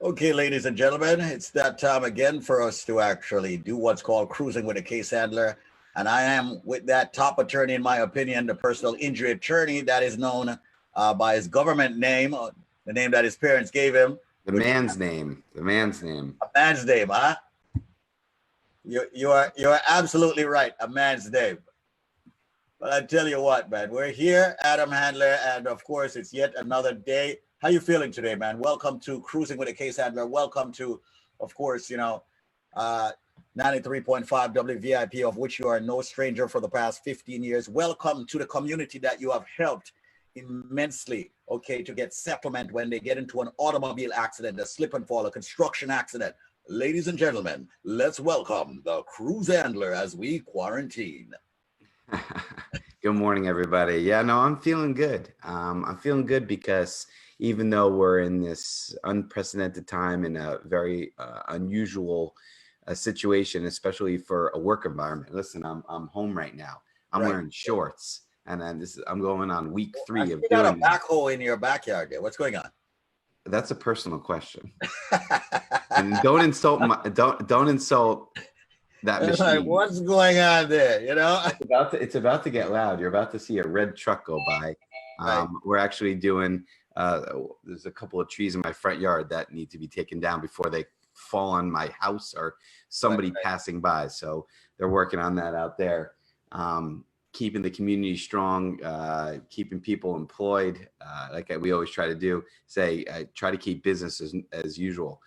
Okay, ladies and gentlemen, it's that time again for us to actually do what's called cruising with a case handler. And I am with that top attorney, in my opinion, the personal injury attorney that is known by his government name, the name that his parents gave him, The which man's name. The man's name. a man's name, huh? You are absolutely right, a man's name. But I tell you what, man, we're here, Adam Handler, and of course, it's yet another day. How you feeling today, man? Welcome to Cruising with a Case Handler. Welcome to, of course, uh, 93.5 WVIP, of which you are no stranger for the past 15 years. Welcome to the community that you have helped immensely, okay, to get settlement when they get into an automobile accident, a slip and fall, a construction accident. Ladies and gentlemen, let's welcome the cruise handler as we quarantine. Good morning, everybody. Yeah, no, I'm feeling good. I'm feeling good because even though we're in this unprecedented time in a very unusual situation, especially for a work environment. Listen, I'm home right now. I'm Right. wearing shorts, and then I'm going on week I 3 see of you got a doing that. backhoe in your backyard there. What's going on? That's a personal question, and don't insult don't insult that It's like, machine. what's going on there? It's about to get loud. You're about to see a red truck go by. Right, We're actually doing. There's a couple of trees in my front yard that need to be taken down before they fall on my house or right, somebody passing by. So they're working on that out there. Keeping the community strong, keeping people employed, we always try to do. Try to keep business as usual.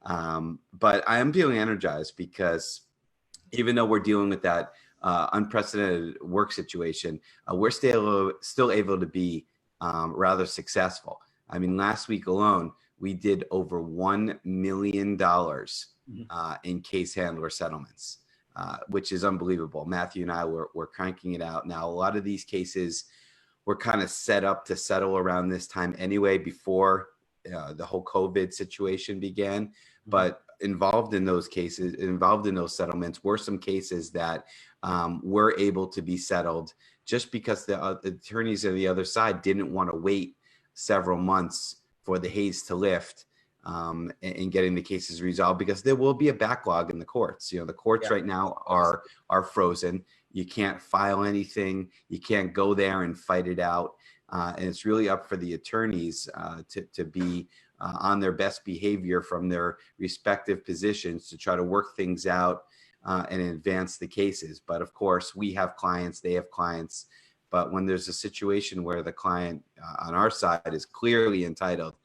But I am feeling energized because even though we're dealing with that unprecedented work situation, we're still able to be rather successful. I mean, last week alone, we did over $1 million in case handler settlements, which is unbelievable. Matthew and I were cranking it out. Now, a lot of these cases were kind of set up to settle around this time anyway, before the whole COVID situation began. But involved in those settlements were some cases that were able to be settled just because the attorneys on the other side didn't want to wait several months for the haze to lift and getting the cases resolved, because there will be a backlog in the courts. The courts right now are frozen. You can't file anything. You can't go there and fight it out. And it's really up for the attorneys to be on their best behavior from their respective positions to try to work things out and advance the cases. But of course, we have clients, they have clients. But when there's a situation where the client on our side is clearly entitled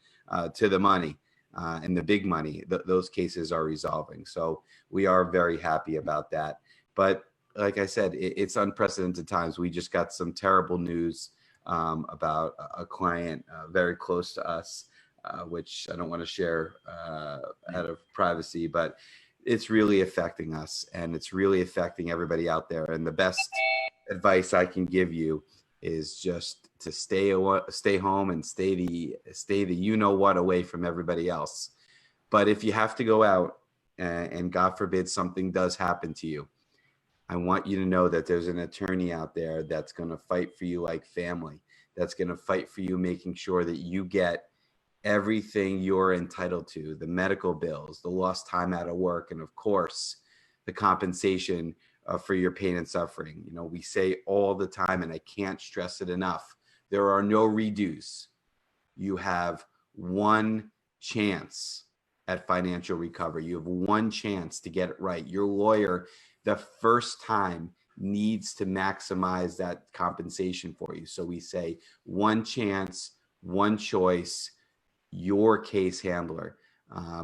to the money and the big money, those cases are resolving. So we are very happy about that. But like I said, it's unprecedented times. We just got some terrible news about a client very close to us, which I don't want to share out of privacy, but it's really affecting us and it's really affecting everybody out there. And the best advice I can give you is just to stay home and stay the you know what away from everybody else. But if you have to go out and God forbid something does happen to you, I want you to know that there's an attorney out there that's going to fight for you like family, that's going to fight for you, making sure that you get everything you're entitled to, the medical bills, the lost time out of work, and of course, the compensation for your pain and suffering. We say all the time, and I can't stress it enough, there are no redos. You have one chance at financial recovery. You have one chance to get it right. Your lawyer, the first time, needs to maximize that compensation for you. So we say one chance, one choice, your case handler.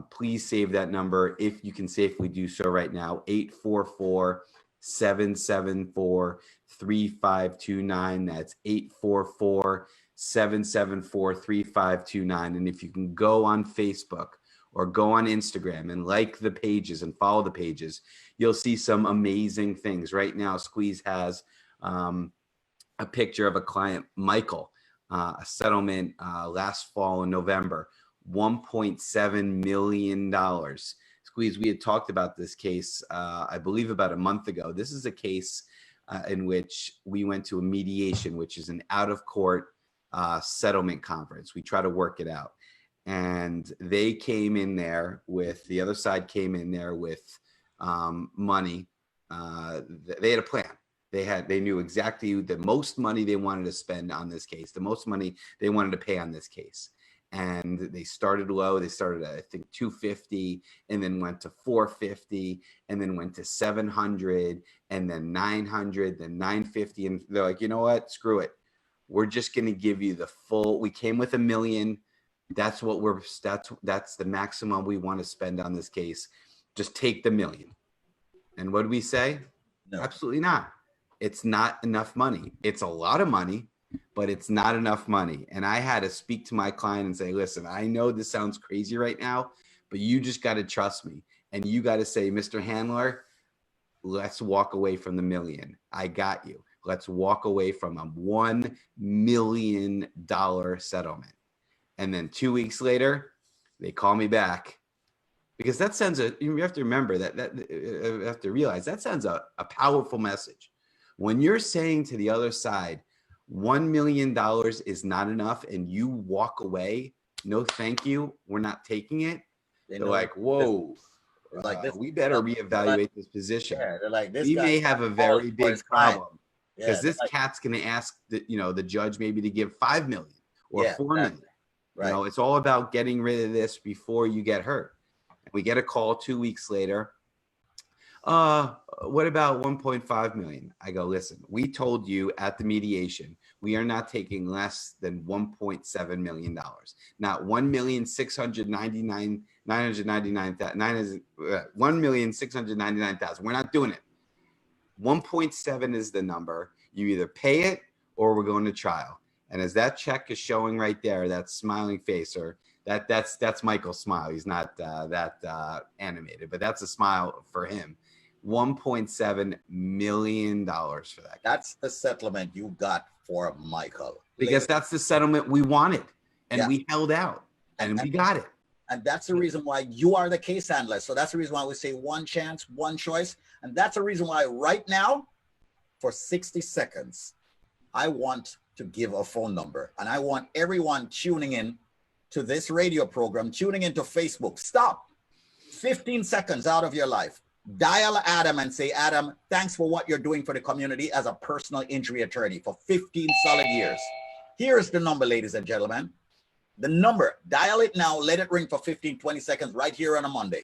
Please save that number if you can safely do so right now, 844-774-3529. That's 844-774-3529. And if you can go on Facebook or go on Instagram and like the pages and follow the pages, you'll see some amazing things. Right now, Squeeze has a picture of a client, Michael, a settlement last fall in November, $1.7 million. Squeeze, we had talked about this case, I believe about a month ago. This is a case in which we went to a mediation, which is an out-of-court settlement conference. We try to work it out. and they came in there with the other side came in there with money. They had a plan. They knew exactly the most money they wanted to spend on this case, the most money they wanted to pay on this case. And they started low. They started at, I think, 250, and then went to 450, and then went to 700, and then 900, then 950. And they're like, you know what? Screw it. We're just going to give you the full. We came with $1 million. That's the maximum we want to spend on this case. Just take the $1 million. And what do we say? No. Absolutely not. It's not enough money. It's a lot of money, but it's not enough money. And I had to speak to my client and say, listen, I know this sounds crazy right now, but you just got to trust me. And you got to say, Mr. Handler, let's walk away from the $1 million. I got you. Let's walk away from a $1 million settlement. And then 2 weeks later, they call me back, because that sends you have to remember you have to realize that sends a powerful message. When you're saying to the other side, $1 million is not enough, and you walk away, no, thank you, we're not taking it. They're like, whoa, we better reevaluate this position. Yeah, they're like, we may have a very big problem, because this cat's going to ask the judge maybe to give $5 million or $4 million. Right. It's all about getting rid of this before you get hurt. And we get a call 2 weeks later. What about 1.5 million? I go, listen, we told you at the mediation, we are not taking less than $1.7 million. Not 1,699,000. We're not doing it. 1.7 is the number. You either pay it or we're going to trial. And as that check is showing right there, that smiling face, or that's Michael's smile. He's not that animated, but that's a smile for him. $1.7 million for that. That's the settlement you got for Michael. Because that's the settlement we wanted, and we held out, and we got it. And that's the reason why you are the case handler. So that's the reason why we say one chance, one choice. And that's the reason why right now, for 60 seconds, I want to give a phone number. And I want everyone tuning in to this radio program, tuning into Facebook. Stop 15 seconds out of your life. Dial Adam and say, Adam, thanks for what you're doing for the community as a personal injury attorney for 15 solid years. Here's the number, ladies and gentlemen. The number, dial it now, let it ring for 15, 20 seconds right here on a Monday.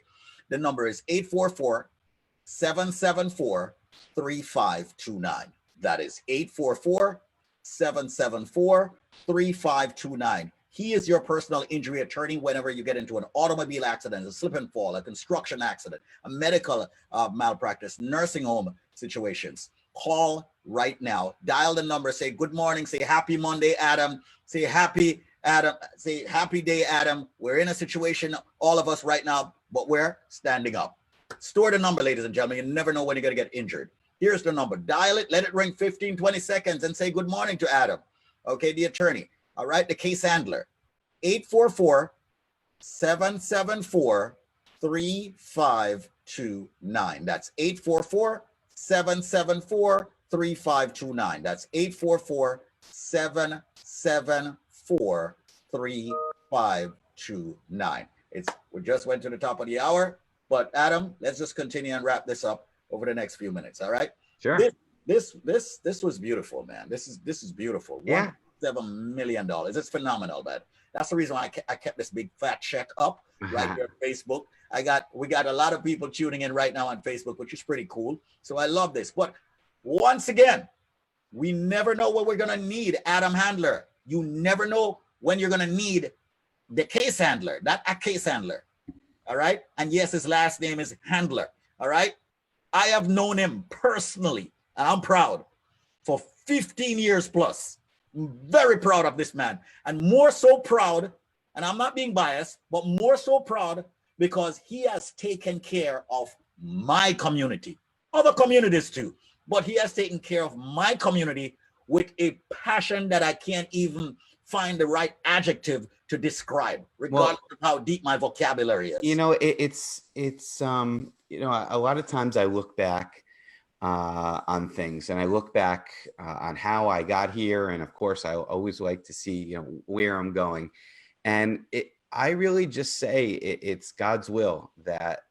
The number is 844-774-3529. That is 844-774-3529. He is your personal injury attorney whenever you get into an automobile accident, a slip and fall, a construction accident, a medical malpractice, nursing home situations. Call right now. Dial the number. Say good morning. Say happy Monday, Adam. Say happy Adam. Say happy day, Adam. We're in a situation, all of us right now, but we're standing up. Store the number, ladies and gentlemen. You never know when you're going to get injured. Here's the number. Dial it. Let it ring 15, 20 seconds and say good morning to Adam. Okay, the attorney. All right, the case handler, 844-774-3529. That's 844-774-3529. That's 844-774-3529. We just went to the top of the hour, but Adam, let's just continue and wrap this up over the next few minutes. All right. Sure. This was beautiful, man. This is beautiful. Yeah. $7 million. It's phenomenal, man. That's the reason why I kept this big fat check up right here on Facebook. We got a lot of people tuning in right now on Facebook, which is pretty cool. So I love this. But once again, we never know what we're gonna need, Adam Handler. You never know when you're gonna need the case handler, not a case handler. All right. And yes, his last name is Handler. All right. I have known him personally, and I'm proud, for 15 years plus. I'm very proud of this man, and more so proud, and I'm not being biased, but more so proud because he has taken care of my community, other communities too, but he has taken care of my community with a passion that I can't even find the right adjective to describe, regardless of how deep my vocabulary is. It's a lot of times I look back on things, and I look back on how I got here, and of course I always like to see where I'm going, and I really just say it's God's will that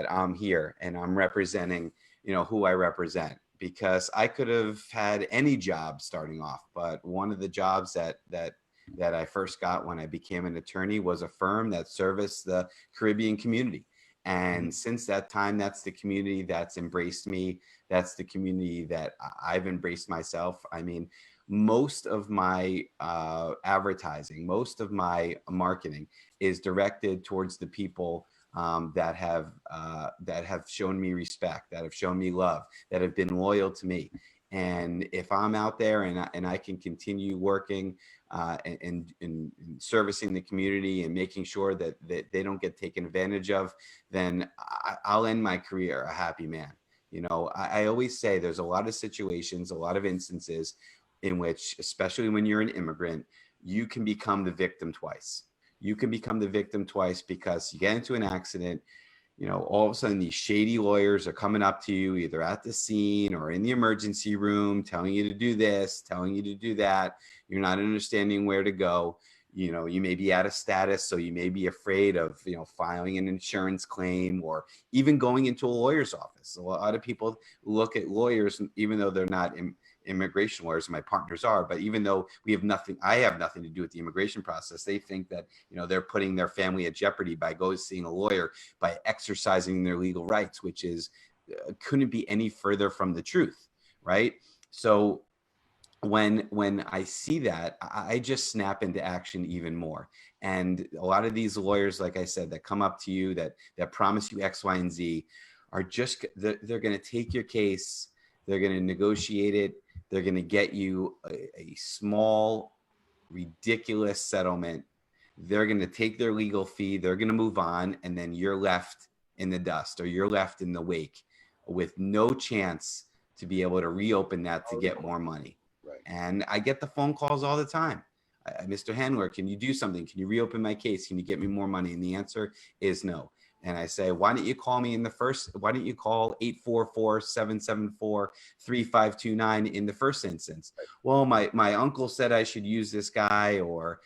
I'm here and I'm representing, who I represent, because I could have had any job starting off, but one of the jobs that I first got when I became an attorney was a firm that serviced the Caribbean community. And since that time, that's the community that's embraced me. That's the community that I've embraced myself. I mean, most of my advertising, most of my marketing is directed towards the people that have shown me respect, that have shown me love, that have been loyal to me. And if I'm out there and I can continue working and servicing the community and making sure that they don't get taken advantage of, then I'll end my career a happy man. I always say there's a lot of situations, a lot of instances in which, especially when you're an immigrant, you can become the victim twice. You can become the victim twice because you get into an accident. All of a sudden these shady lawyers are coming up to you either at the scene or in the emergency room, telling you to do this, telling you to do that. You're not understanding where to go. You may be out of status, so you may be afraid of, filing an insurance claim or even going into a lawyer's office. A lot of people look at lawyers, even though they're not immigration lawyers, my partners are, but even though I have nothing to do with the immigration process, they think that, they're putting their family at jeopardy by seeing a lawyer, by exercising their legal rights, which is couldn't be any further from the truth, right? So when I see that, I just snap into action even more. And a lot of these lawyers, like I said, that come up to you, that promise you X, Y, and Z, are just, they're going to take your case, they're going to negotiate it, they're going to get you a small, ridiculous settlement. They're going to take their legal fee, they're going to move on, and then you're left in the dust, or you're left in the wake with no chance to be able to reopen that to get more money. Right. And I get the phone calls all the time. Mr. Handler, can you do something? Can you reopen my case? Can you get me more money? And the answer is no. And I say, why don't you call me why don't you call 844-774-3529 in the first instance? Right. Well, my uncle said I should use this guy, or,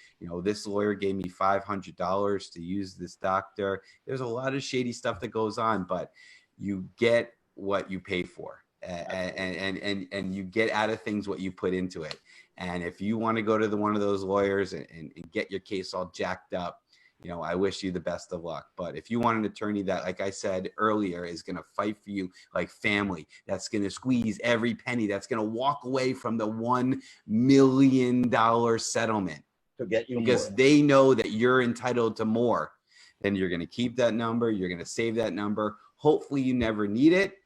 this lawyer gave me $500 to use this doctor. There's a lot of shady stuff that goes on, but you get what you pay for. And you get out of things what you put into it. And if you want to go to one of those lawyers and get your case all jacked up, I wish you the best of luck. But if you want an attorney that, like I said earlier, is going to fight for you like family, that's going to squeeze every penny, that's going to walk away from the $1 million settlement to get you because more, they know that you're entitled to more, then you're going to keep that number. You're going to save that number. Hopefully you never need it,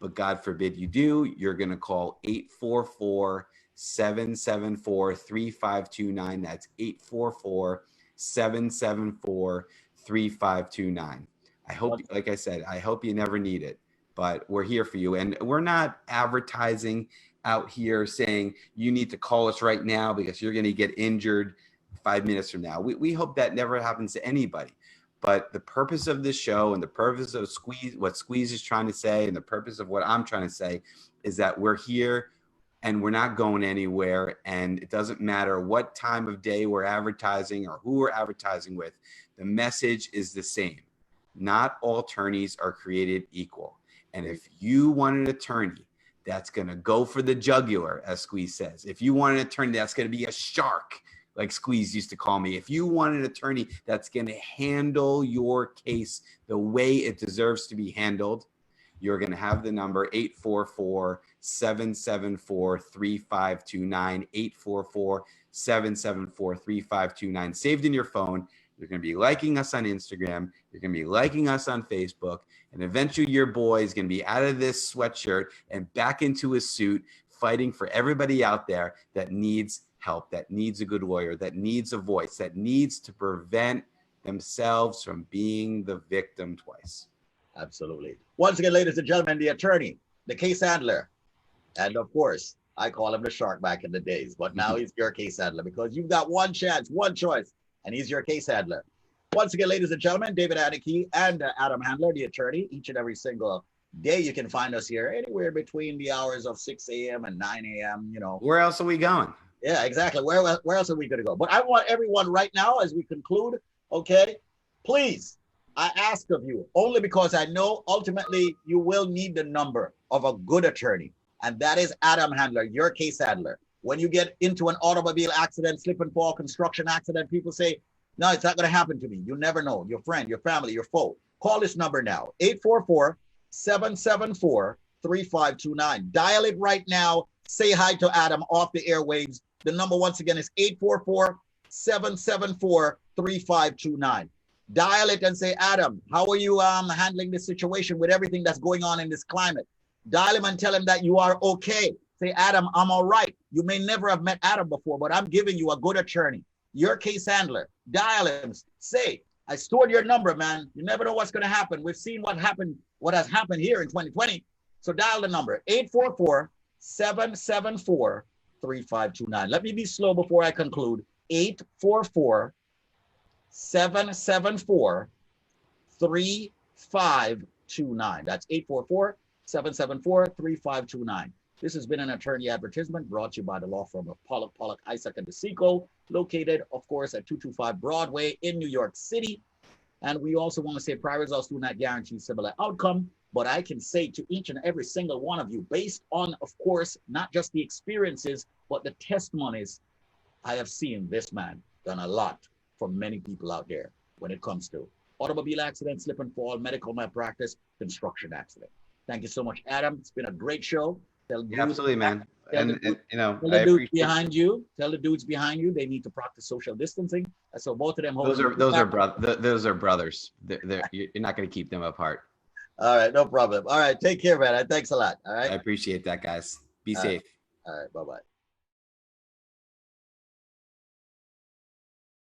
but God forbid you do. You're going to call 844-774-3529. That's 844-774-3529. I hope, like I said, I hope you never need it, but we're here for you. And we're not advertising out here saying you need to call us right now because you're going to get injured 5 minutes from now. We hope that never happens to anybody. But the purpose of this show and the purpose of what Squeeze is trying to say and the purpose of what I'm trying to say is that we're here and we're not going anywhere. And it doesn't matter what time of day we're advertising or who we're advertising with. The message is the same. Not all attorneys are created equal. And if you want an attorney that's going to go for the jugular, as Squeeze says, if you want an attorney that's going to be a shark, like Squeeze used to call me, if you want an attorney that's going to handle your case the way it deserves to be handled, you're going to have the number 844-774-3529, 844-774-3529 saved in your phone. You're going to be liking us on Instagram. You're going to be liking us on Facebook. And eventually your boy is going to be out of this sweatshirt and back into his suit, fighting for everybody out there that needs help, that needs a good lawyer, that needs a voice, that needs to prevent themselves from being the victim twice. Absolutely. Once again, ladies and gentlemen, the attorney, the case handler, and of course, I call him the shark back in the days, but now he's your case handler because you've got one chance, one choice, and he's your case handler. Once again, ladies and gentlemen, David Annakie and Adam Handler, the attorney, each and every single day you can find us here anywhere between the hours of 6 a.m. and 9 a.m. Where else are we going? Yeah, exactly. Where else are we going to go? But I want everyone right now, as we conclude, Okay? Please, I ask of you, only because I know ultimately you will need the number of a good attorney, and that is Adam Handler, your case handler. When you get into an automobile accident, slip and fall, construction accident, people say, no, it's not going to happen to me. You never know. Your friend, your family, your foe. Call this number now, 844-774-3529. Dial it right now. Say hi to Adam off the airwaves. The number once again is 844-774-3529. Dial it and say, Adam, how are you handling this situation with everything that's going on in this climate? Dial him and tell him that you are okay. Say, Adam, I'm all right. You may never have met Adam before, but I'm giving you a good attorney, your case handler. Dial him. Say, I stored your number, man. You never know what's going to happen. We've seen what has happened here in 2020. So dial the number, 844-774-3529. Let me be slow before I conclude. 844-774-3529. That's 844-774-3529. This has been an attorney advertisement brought to you by the law firm of Pollack, Isaac, and DeSico, located, of course, at 225 Broadway in New York City. And we also want to say prior results do not guarantee similar outcome, but I can say to each and every single one of you, based on, of course, not just the experiences, but the testimonies, I have seen this man done a lot for many people out there when it comes to automobile accident, slip and fall, medical malpractice, construction accident. Thank you so much, Adam. It's been a great show. Yeah, absolutely, man. And you know, tell the dudes behind you. Tell the dudes behind you they need to practice social distancing. So both of them. Those are brothers. You're not going to keep them apart. All right, no problem. All right, take care, man. Thanks a lot. All right. I appreciate that, guys. Be safe. All right, bye-bye.